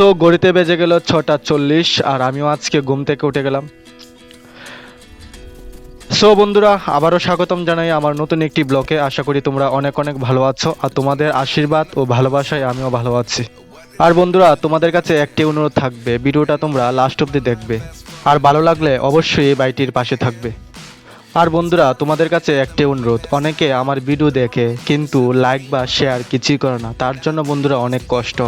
So ঘড়িতে বেজে গেল 6টা 40 আর আমিও আজকে ঘুম থেকে উঠে গেলাম। সো বন্ধুরা, আবারও স্বাগতম জানাই আমার নতুন একটি ব্লগে। আশা করি তোমরা অনেক অনেক ভালো আছো, আর তোমাদের আশীর্বাদ ও ভালোবাসায় আমিও ভালো আছি। আর বন্ধুরা, তোমাদের কাছে একটি অনুরোধ থাকবে, ভিডিওটা তোমরা লাস্ট অবধি দেখবে, আর ভালো লাগলে অবশ্যই এই বাইটির পাশে থাকবে। আর বন্ধুরা, তোমাদের কাছে একটি অনুরোধ, অনেকে আমার ভিডিও দেখে কিন্তু লাইক বা শেয়ার কিছুই করে না, তার জন্য বন্ধুরা অনেক কষ্ট।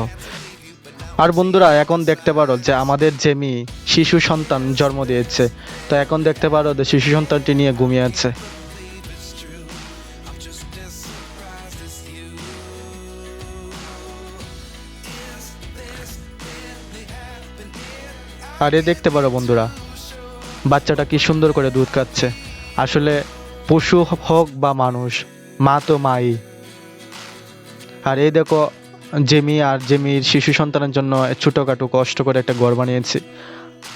আর বন্ধুরা, এখন দেখতে পারো যে আমাদের জেমি শিশু সন্তান জন্ম দিয়েছে, তো এখন দেখতে পারো যে শিশু সন্তানটি নিয়ে ঘুমিয়ে আছে। আর এ দেখতে পারো বন্ধুরা, বাচ্চাটা কি সুন্দর করে দুধ খাচ্ছে। আসলে পশু হোক বা মানুষ, মা তো মাই। আর এই দেখো, জেমি আর জেমির শিশু সন্তানের জন্য ছোটোখাটো কষ্ট করে একটা ঘর বানিয়েছি।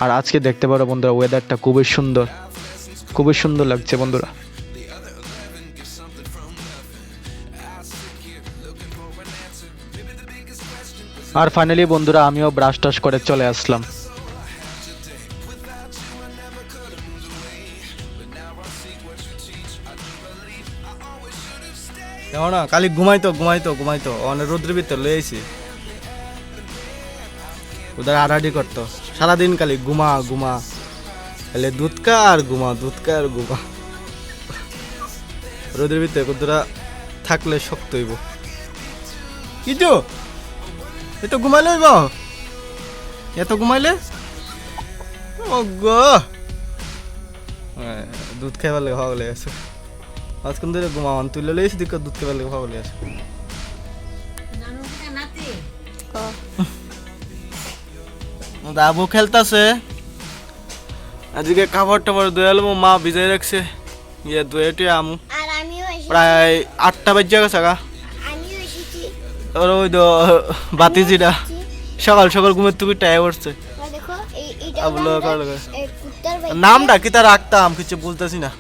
আর আজকে দেখতে পারো বন্ধুরা, ওয়েদারটা খুবই সুন্দর, খুবই সুন্দর লাগছে বন্ধুরা। আর ফাইনালি বন্ধুরা, আমিও ব্রাশ টাশ করে চলে আসলাম। কেমন কালি ঘুমাইতো অনেক রোদ্রের ভিতর লইছি ওদের আড়াআড়ি করতো সারাদিন খালি ঘুমা এলে দুধ কা আর ঘুমা রোদের ভিতরে কুদরা থাকলে শক্ত হইব। কিছু এত ঘুমাইলে হইব, এত ঘুমাইলে দুধ খাইবার লাগে ভালো লেগে আছে। আজকাল ধরে ঘুমাওয়ান তুলে লইছি দিক দুধ খাইবার লাগে ভালো লেগে আছে। দাবু খেলতেছে, আজকে খাবার টাবার দয়াল মা ভিজাই রাখছে, ইয়ে দইটি আমু প্রায় 8টা বাজে গেছে গা। ওর ওই তো বাতিজিটা সকাল সকাল ঘুমের তুমি টাই পড়ছে। নামটা কি তা রাখতাম কিছু বলতেছি না।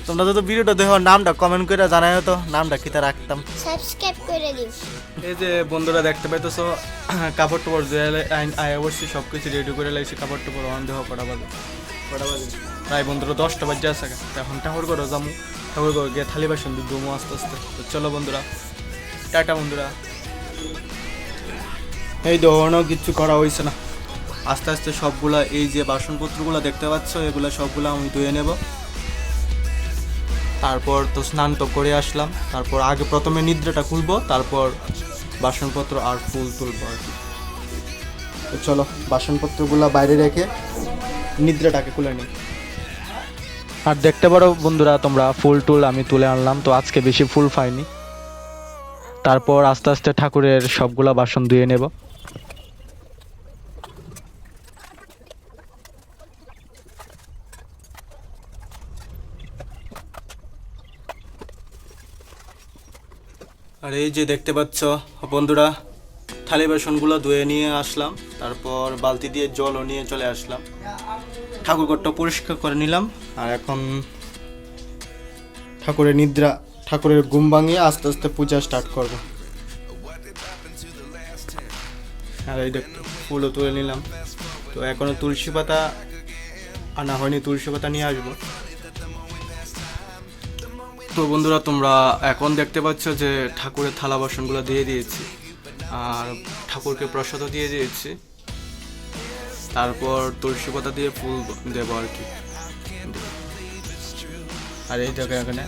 তোমরা তো ভিডিওটা দেখো, নামটা কমেন্ট করে জানাই তো নামটা কি তা রাখতাম, সাবস্ক্রাইব করে দিও। এই যে বন্ধুরা দেখতে পাইতেছো, কাপড় টাপড় ধুয়ে আয় অবশ্যই সব কিছু রেডি করে লাগছে। কাপড় টাপড় অন দেহ কটা বাজে প্রায় বন্ধুরা 10টা বাজে আছে। এখন ঠাকুর করো যামু, ঠাকুর করো গিয়ে থালি বাসন দিব আস্তে আস্তে। তো চলো বন্ধুরা, টাটা বন্ধুরা। এই ধরনের কিছু করা হয়েছে না, আস্তে আস্তে সবগুলা এই যে বাসনপত্রগুলো দেখতে পাচ্ছ এগুলো সবগুলো আমি ধুয়ে নেব। তারপর তো স্নান তো করে আসলাম, তারপর আগে প্রথমে নিদ্রাটা খুলবো, তারপর বাসনপত্র আর ফুল তুলবো আর কি। তো চলো বাসনপত্রগুলো বাইরে রেখে নিদ্রাটাকে খুলে নিই। আর দেখতে পারো বন্ধুরা তোমরা, ফুল টুল আমি তুলে আনলাম, তো আজকে বেশি ফুল পাইনি। তারপর আস্তে আস্তে ঠাকুরের সবগুলা বাসন ধুয়ে নেব। আর এই যে দেখতে পাচ্ছ বন্ধুরা, থালি বাসনগুলো ধুয়ে নিয়ে আসলাম, তারপর বালতি দিয়ে জলও নিয়ে চলে আসলাম। ঠাকুরঘরটা পরিষ্কার করে নিলাম। আর এখন ঠাকুরের ঘুম ভাঙিয়ে আস্তে আস্তে পূজা স্টার্ট করব। আর এই দেখ ফুলও তুলে নিলাম, তো এখনো তুলসী পাতা আনা হয়নি, তুলসী পাতা নিয়ে আসবো। তো বন্ধুরা, তোমরা এখন দেখতে পাচ্ছ যে ঠাকুরের থালা বাসনগুলো দিয়ে দিয়েছি, আর ঠাকুরকে প্রসাদও দিয়ে দিয়েছি। তারপর তুলসী পাতা দিয়ে ফুল দেবো আর কি। আর এই জায়গায় এখানে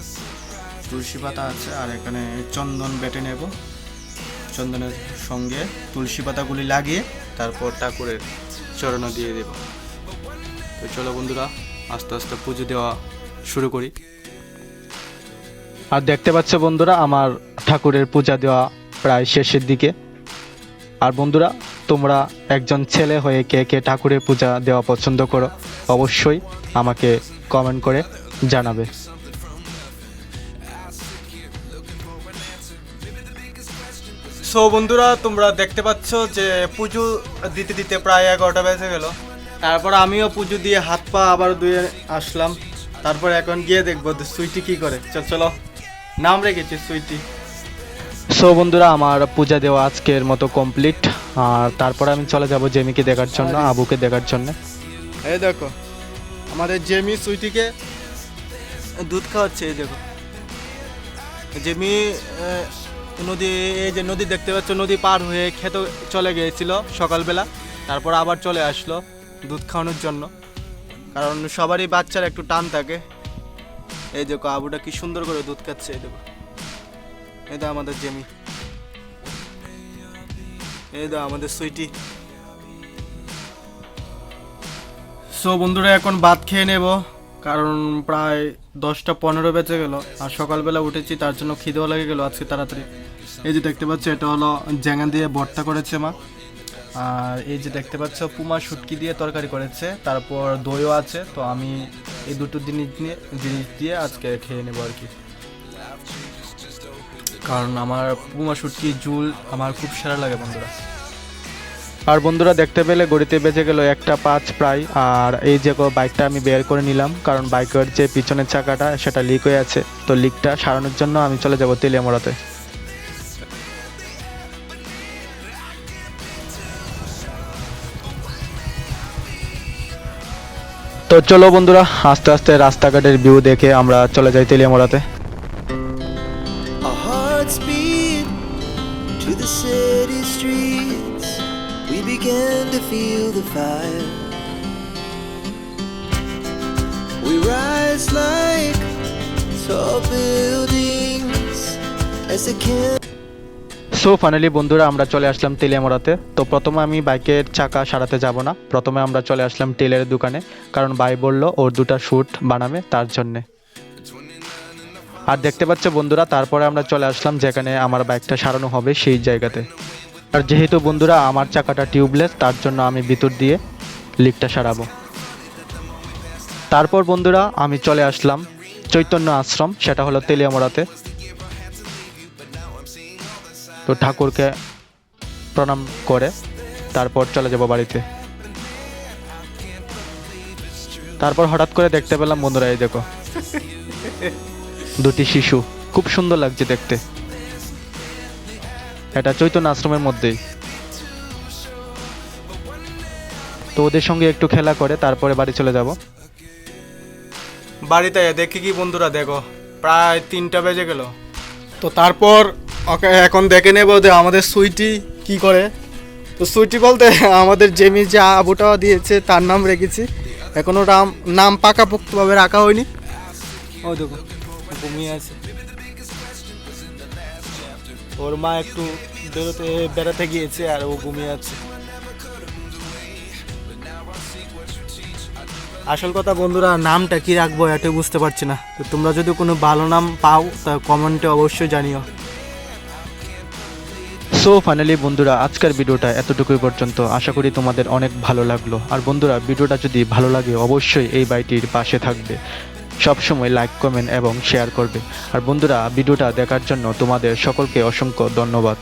তুলসী পাতা আছে, আর এখানে চন্দন বেটে নেব। চন্দনের সঙ্গে তুলসী পাতাগুলি লাগিয়ে তারপর ঠাকুরের চরণ দিয়ে দেব। তো চলো বন্ধুরা, আস্তে আস্তে পুজো দেওয়া শুরু করি। আর দেখতে পাচ্ছ বন্ধুরা, আমার ঠাকুরের পূজা দেওয়া প্রায় শেষের দিকে। আর বন্ধুরা, তোমরা একজন ছেলে হয়ে কে কে ঠাকুরের পূজা দেওয়া পছন্দ করো অবশ্যই আমাকে কমেন্ট করে জানাবে। সো বন্ধুরা, তোমরা দেখতে পাচ্ছ যে পুজো দিতে দিতে প্রায় 11টা বেজে গেল। তারপর আমিও পুজো দিয়ে হাত পা আবার ধুয়ে আসলাম। তারপর এখন গিয়ে দেখবো সুইটি কি করে। চলো নাম রেখেছি সুইটি। সো বন্ধুরা, আমার পূজা দেওয়া আজকের মতো কমপ্লিট। আর তারপর আমি চলে যাব জেমিকে দেখার জন্য, আবুকে দেখার জন্য। এই দেখো আমাদের জেমি সুইটিকে দুধ খাওয়াচ্ছে। এই দেখো জেমি নদী, এই যে নদী দেখতে পাচ্ছ, নদী পার হয়ে খেতে চলে গিয়েছিল সকালবেলা, তারপর আবার চলে আসলো দুধ খাওয়ানোর জন্য, কারণ সবারই বাচ্চার একটু টান থাকে। এই দেখো আবুটা কি সুন্দর করে দুধ খাচ্ছে। এই দেখো, এই দেখো আমাদের জেমি, এই দেখো আমাদের সুইটি। সো বন্ধুরা, এখন ভাত খেয়ে নেব, কারণ প্রায় 10টা 15 বেজে গেল, আর সকালবেলা উঠেছি তার জন্য খিদেও লেগে গেল আজকে তাড়াতাড়ি। এই যে দেখতে পাচ্ছ, এটা হলো জ্যাঙা দিয়ে ভর্তা করেছে মা। আর এই যে দেখতে পাচ্ছ, পুমা শুটকি দিয়ে তরকারি করেছে, তারপর দইও আছে। তো আমি এই দুটো জিনিস দিয়ে আজকে খেয়ে নেবো আর কি, কারণ আমার পুমা শুটকি ঝুল আমার খুব সেরা লাগে বন্ধুরা। আর বন্ধুরা, দেখতে পেলে গড়িতে বেজে গেল 1টা 5 প্রায়। আর এই যে বাইকটা আমি বের করে নিলাম, কারণ বাইকের যে পিছনের চাকাটা সেটা লিক হয়ে আছে। তো লিকটা সারানোর জন্য আমি চলে যাব তেলিয়ামোড়াতে। তো চলো বন্ধুরা, আস্তে আস্তে রাস্তাঘাটের ভিউ দেখে আমরা চলে যাই তেলিয়ামোড়াতে। Our hearts beat to the city streets. We began to feel the fire. We rise like tall buildings as the so finally বন্ধুরা, আমরা চলে আসলাম তেলিয়ামোড়াতে। তো প্রথমে আমি বাইকের চাকা সারাতে যাব না, প্রথমে আমরা চলে আসলাম টেলের দোকানে, কারণ ভাই বললো ওর 2টা শ্যুট বানাবে তার জন্যে। আর দেখতে পাচ্ছ বন্ধুরা, তারপরে আমরা চলে আসলাম যেখানে আমার বাইকটা সারানো হবে সেই জায়গাতে। আর যেহেতু বন্ধুরা আমার চাকাটা টিউবলেস, তার জন্য আমি ভিতর দিয়ে লিকটা সারাবো। তারপর বন্ধুরা আমি চলে আসলাম চৈতন্য আশ্রম, সেটা হলো তেলিয়ামোড়াতে। তো ঠাকুরকে প্রণাম করে তারপর চলে যাব বাড়িতে। তারপর হঠাৎ করে দেখতে পেলাম বন্ধুরা, এই দেখো 2টি শিশু, খুব সুন্দর লাগছে দেখতে। এটা চৈতন্য আশ্রমের মধ্যেই। তো ওদের সঙ্গে একটু খেলা করে তারপরে বাড়ি চলে যাব। বাড়িতে দেখি কি বন্ধুরা, দেখো প্রায় 3টা বেজে গেল। তো তারপর ওকে এখন দেখে নেব যে আমাদের সুইটি কি করে। তো সুইটি বলতে আমাদের জেমি যে আবুটা দিয়েছে তার নাম রেখেছি, এখনো নাম পাকাপোক্তভাবে রাখা হয়নি। ও দেখো ঘুমিয়ে আছে, ওর মা একটু বেড়াতে গিয়েছে আর ও ঘুমিয়ে আছে। আসল কথা বন্ধুরা, নামটা কি রাখবো এটা বুঝতে পারছি না। তো তোমরা যদি কোনো ভালো নাম পাও তা কমেন্টে অবশ্যই জানিও। সো ফাইনালি বন্ধুরা, আজকের ভিডিওটা এতটুকুই পর্যন্ত। আশা করি তোমাদের অনেক ভালো লাগলো। আর বন্ধুরা, ভিডিওটা যদি ভালো লাগে অবশ্যই এই ভাইটির পাশে থাকবে, সবসময় লাইক কমেন্ট এবং শেয়ার করবে। আর বন্ধুরা, ভিডিওটা দেখার জন্য তোমাদের সকলকে অসংখ্য ধন্যবাদ।